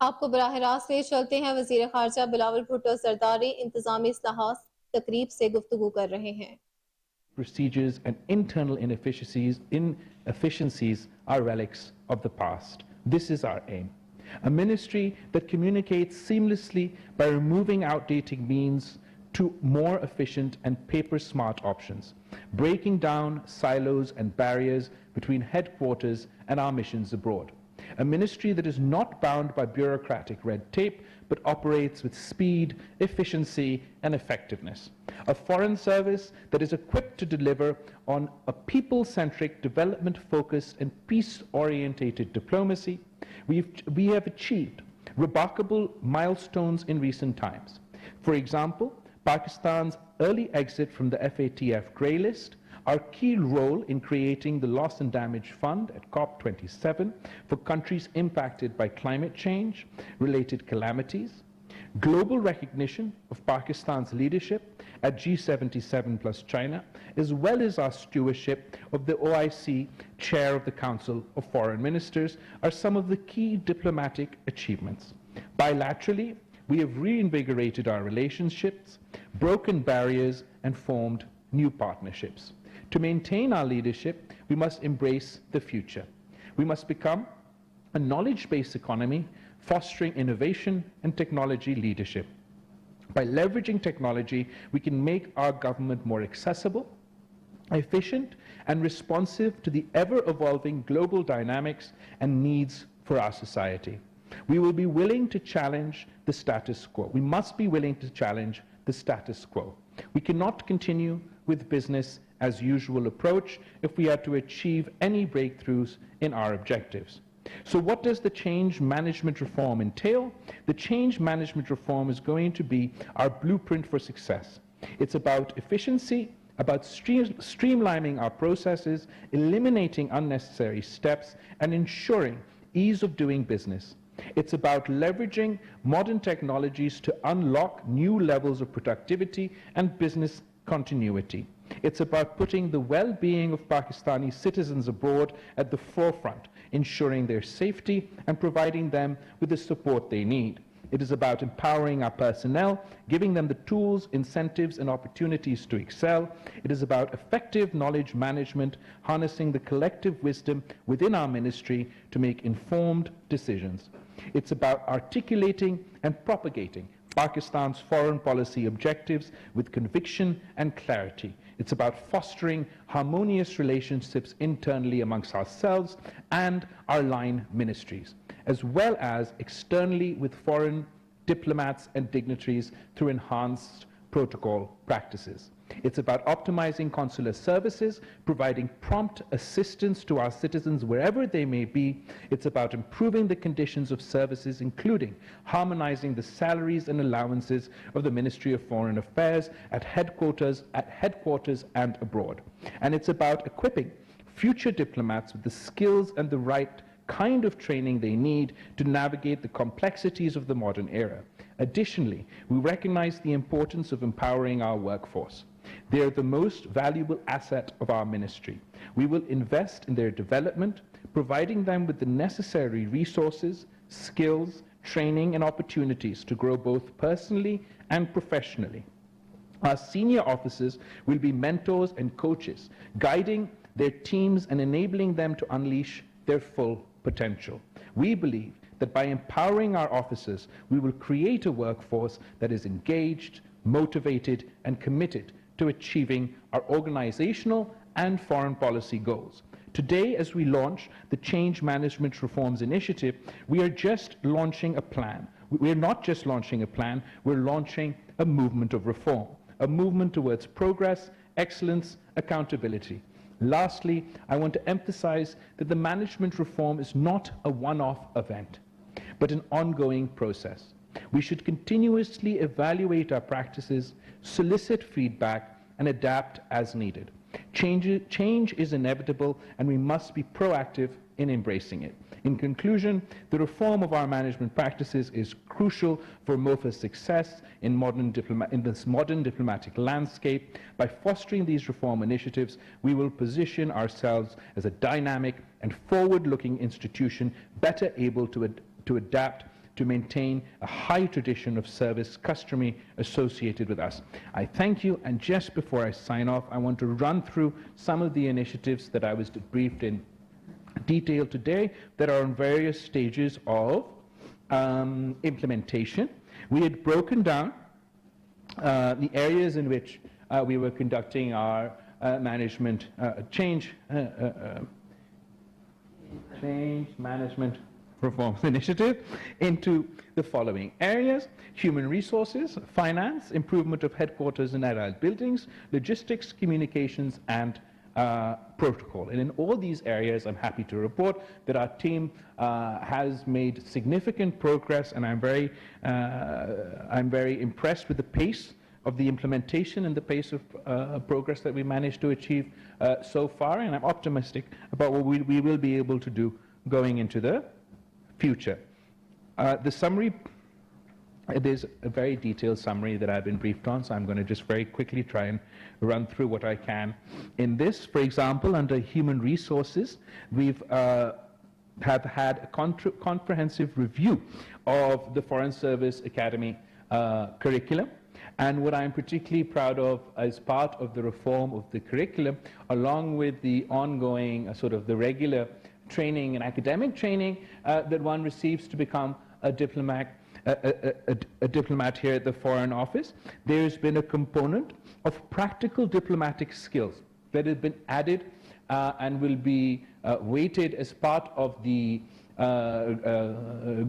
आपको बराह रास्त ले चलते हैं। वजीर खारजह बलावल भट्टोजरदारी इंतज़ामी इस्लाहात तकरीब से गुफ्तगू कर रहे हैं। Procedures and internal inefficiencies are relics of the past. This is our aim. A ministry that communicates seamlessly by removing outdated means to more efficient and paper-smart options, breaking down silos and barriers between headquarters and our missions abroad. A ministry that is not bound by bureaucratic red tape, but operates with speed, efficiency, and effectiveness. A foreign service that is equipped to deliver on a people-centric, development-focused, and peace-orientated diplomacy. We have achieved remarkable milestones in recent times. For example, Pakistan's early exit from the FATF grey list, our key role in creating the Loss and Damage Fund at COP27 for countries impacted by climate change-related calamities, global recognition of Pakistan's leadership at G77 plus China, as well as our stewardship of the OIC Chair of the Council of Foreign Ministers are some of the key diplomatic achievements. Bilaterally, we have reinvigorated our relationships, broken barriers, and formed new partnerships. To maintain our leadership, we must embrace the future. We must become a knowledge-based economy, fostering innovation and technology leadership. By leveraging technology, we can make our government more accessible, efficient, and responsive to the ever-evolving global dynamics and needs for our society. We will be willing to challenge the status quo. We must be willing to challenge the status quo. We cannot continue with business as usual approach if we are to achieve any breakthroughs in our objectives. So what does the change management reform entail? The change management reform is going to be our blueprint for success. It's about efficiency, about streamlining our processes, eliminating unnecessary steps, and ensuring ease of doing business. It's about leveraging modern technologies to unlock new levels of productivity and business continuity. It's about putting the well-being of Pakistani citizens abroad at the forefront, ensuring their safety and providing them with the support they need. It is about empowering our personnel, giving them the tools, incentives, and opportunities to excel. It is about effective knowledge management, harnessing the collective wisdom within our ministry to make informed decisions. It's about articulating and propagating Pakistan's foreign policy objectives with conviction and clarity. It's about fostering harmonious relationships internally amongst ourselves and our line ministries, as well as externally with foreign diplomats and dignitaries through enhanced protocol practices. It's about optimizing consular services, providing prompt assistance to our citizens wherever they may be. It's about improving the conditions of services, including harmonizing the salaries and allowances of the Ministry of Foreign Affairs at headquarters and abroad. And it's about equipping future diplomats with the skills and the right kind of training they need to navigate the complexities of the modern era. Additionally, we recognize the importance of empowering our workforce. They are the most valuable asset of our ministry. We will invest in their development, providing them with the necessary resources, skills, training, and opportunities to grow both personally and professionally. Our senior officers will be mentors and coaches, guiding their teams and enabling them to unleash their full potential. We believe that by empowering our officers, we will create a workforce that is engaged, motivated, and committed to achieving our organizational and foreign policy goals. Today, as we launch the Change Management Reforms Initiative, we are just launching a plan. We are not just launching a plan, we're launching a movement of reform, a movement towards progress, excellence, accountability. Lastly, I want to emphasize that the management reform is not a one-off event, but an ongoing process. We should continuously evaluate our practices, solicit feedback, and adapt as needed. Change is inevitable, and we must be proactive in embracing it. In conclusion, the reform of our management practices is crucial for MOFA's success in this modern diplomatic landscape. By fostering these reform initiatives, we will position ourselves as a dynamic and forward-looking institution, better able to adapt to maintain a high tradition of service customary associated with us. I thank you, and just before I sign off, I want to run through some of the initiatives that I was briefed in detail today that are on various stages of implementation. We had broken down the areas in which we were conducting our management change management reforms initiative into the following areas: human resources, finance, improvement of headquarters and adult buildings, logistics, communications, and protocol. And in all these areas, I'm happy to report that our team has made significant progress, and I'm very impressed with the pace of the implementation and the pace of progress that we managed to achieve so far, and I'm optimistic about what we will be able to do going into the future. The summary, there's a very detailed summary that I've been briefed on, so I'm going to just very quickly try and run through what I can. In this, for example, under human resources, we've have had a comprehensive review of the Foreign Service Academy curriculum. And what I'm particularly proud of as part of the reform of the curriculum, along with the ongoing sort of the regular training and academic training that one receives to become a diplomat here at the Foreign Office, there's been a component of practical diplomatic skills that has been added and will be weighted as part of the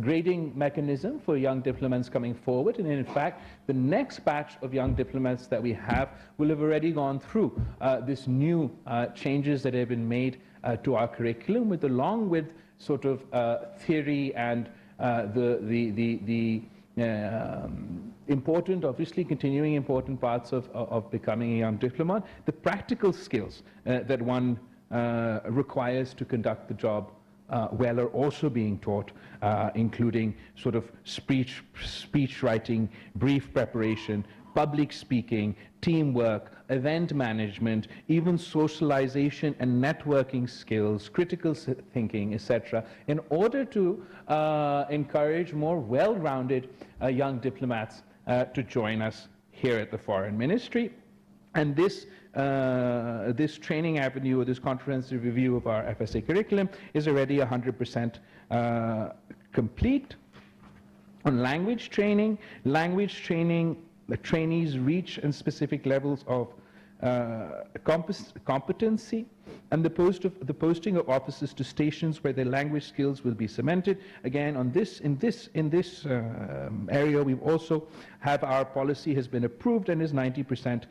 grading mechanism for young diplomats coming forward. And in fact, the next batch of young diplomats that we have will have already gone through this new changes that have been made to our curriculum, with along with sort of theory and the important, obviously continuing important parts of becoming a young diplomat, the practical skills that one requires to conduct the job well are also being taught, including sort of speech writing, brief preparation, public speaking, teamwork, event management, even socialization and networking skills, critical thinking, etc., in order to encourage more well-rounded young diplomats to join us here at the Foreign Ministry. And this training avenue, or this comprehensive review of our FSA curriculum, is already 100% complete. On language training, the trainees reach and specific levels of competency, and the posting of officers to stations where their language skills will be cemented. Again, on this, in this area, we've also have our policy has been approved and is 90%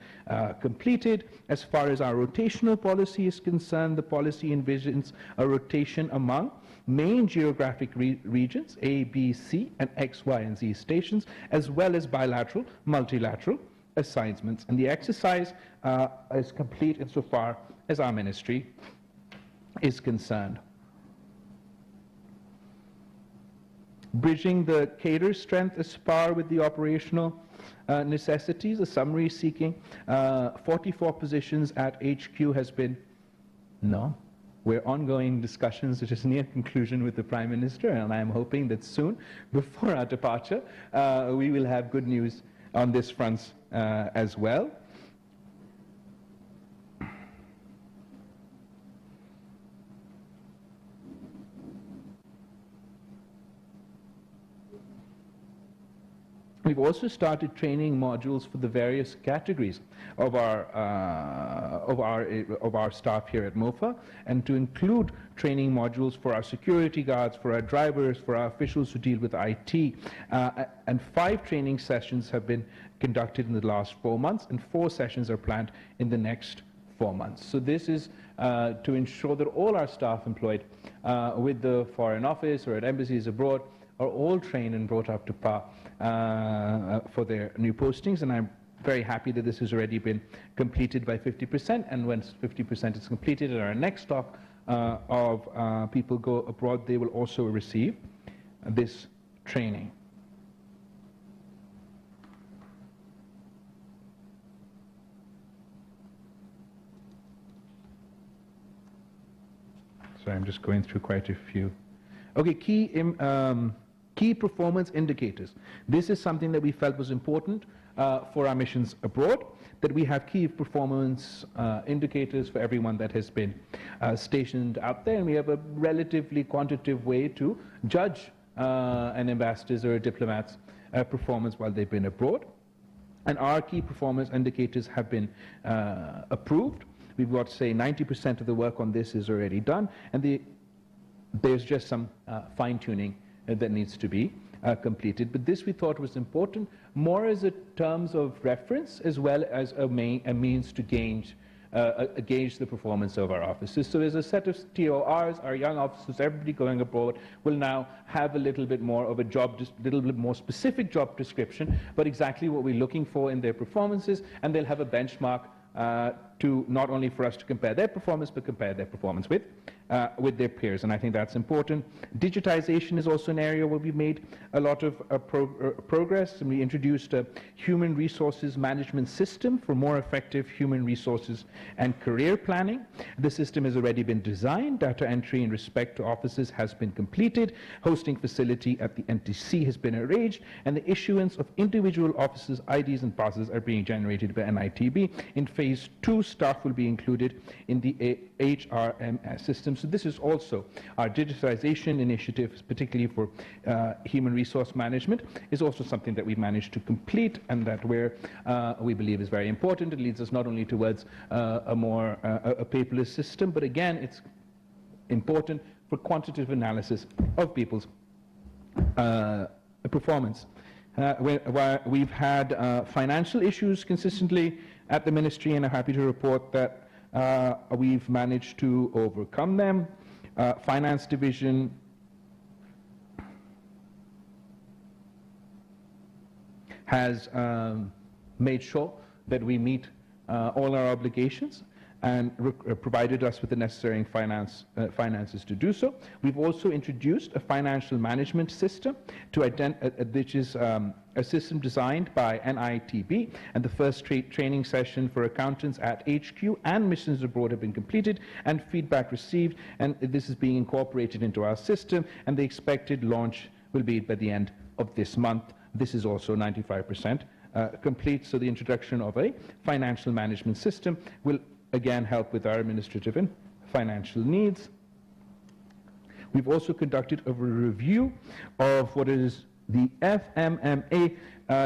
completed. As far as our rotational policy is concerned, the policy envisions a rotation among main geographic regions, A, B, C, and X, Y, and Z stations, as well as bilateral, multilateral assignments. And the exercise is complete insofar as our ministry is concerned. Bridging the cater strength is par with the operational necessities. A summary seeking 44 positions at HQ has been, we're ongoing discussions which is near conclusion with the Prime Minister, and I'm hoping that soon, before our departure, we will have good news on this front as well. We've also started training modules for the various categories of our staff here at MOFA, and to include training modules for our security guards, for our drivers, for our officials who deal with IT. And 5 training sessions have been conducted in the last 4 months, and 4 sessions are planned in the next 4 months. So this is to ensure that all our staff employed with the Foreign Office or at embassies abroad are all trained and brought up to par for their new postings, and I'm very happy that this has already been completed by 50%, and once 50% is completed and our next stock of people go abroad, they will also receive this training. So I'm just going through quite a few. Okay, key Key performance indicators. This is something that we felt was important for our missions abroad, that we have key performance indicators for everyone that has been stationed out there, and we have a relatively quantitative way to judge an ambassador's or a diplomat's performance while they've been abroad. And our key performance indicators have been approved. We've got to say 90% of the work on this is already done, and there's just some fine-tuning that needs to be completed. But this we thought was important, more as a terms of reference as well as a means to gauge the performance of our officers. So there's a set of TORs, our young officers, everybody going abroad will now have a little bit more of a little bit more specific job description, but exactly what we're looking for in their performances, and they'll have a benchmark to not only for us to compare their performance, but compare their performance with their peers, and I think that's important. Digitization is also an area where we've made a lot of progress, and we introduced a human resources management system for more effective human resources and career planning. The system has already been designed, data entry in respect to offices has been completed, hosting facility at the NTC has been arranged, and the issuance of individual officers' IDs and passes are being generated by NITB. In phase 2, staff will be included in the HRMS system. So this is also our digitization initiative, particularly for human resource management, is also something that we've managed to complete, and that we believe is very important. It leads us not only towards a paperless system, but again, it's important for quantitative analysis of people's performance. We've had financial issues consistently at the ministry, and I'm happy to report that we've managed to overcome them. Finance division has made sure that we meet all our obligations and provided us with the necessary finances to do so. We've also introduced a financial management system which is a system designed by NITB, and the first training session for accountants at HQ and missions abroad have been completed and feedback received, and this is being incorporated into our system, and the expected launch will be by the end of this month. This is also 95% complete, so the introduction of a financial management system will again help with our administrative and financial needs. We've also conducted a review of what is the FMMA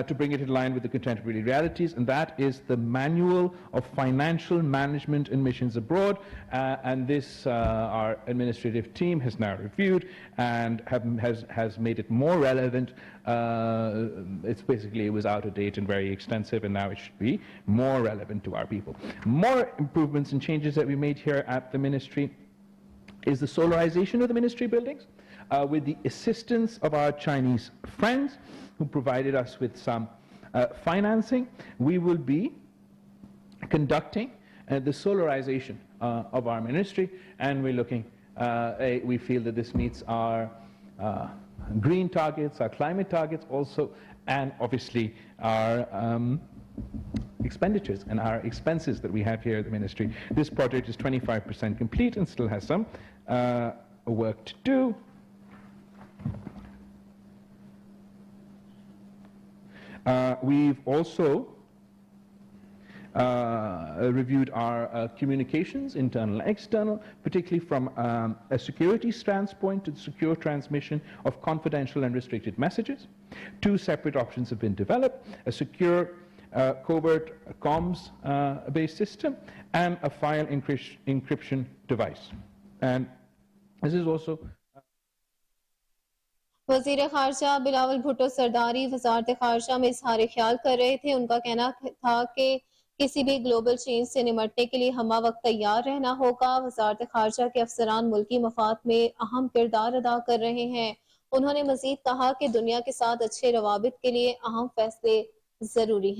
to bring it in line with the contemporary realities, and that is the Manual of Financial Management in Missions Abroad, and this our administrative team has now reviewed and has made it more relevant. It was out of date and very extensive, and now it should be more relevant to our people. More improvements and changes that we made here at the ministry is the solarization of the ministry buildings. With the assistance of our Chinese friends who provided us with some financing, we will be conducting the solarization of our ministry, and we're looking, we feel that this meets our green targets, our climate targets also, and obviously our expenditures and our expenses that we have here at the ministry. This project is 25% complete and still has some work to do. We've also reviewed our communications, internal and external, particularly from a security standpoint to the secure transmission of confidential and restricted messages. 2 separate options have been developed: a secure covert comms based system and a file encryption device. And this is also وزیر خارجہ بلاول بھٹوزرداری وزارت خارجہ میں اظہار خیال کر رہے تھے. ان کا کہنا تھا کہ کسی بھی گلوبل چینج سے نمٹنے کے لیے ہمہ وقت تیار رہنا ہوگا. وزارت خارجہ کے افسران ملکی مفاد میں اہم کردار ادا کر رہے ہیں. انہوں نے مزید کہا کہ دنیا کے ساتھ اچھے روابط کے لیے اہم فیصلے ضروری ہیں.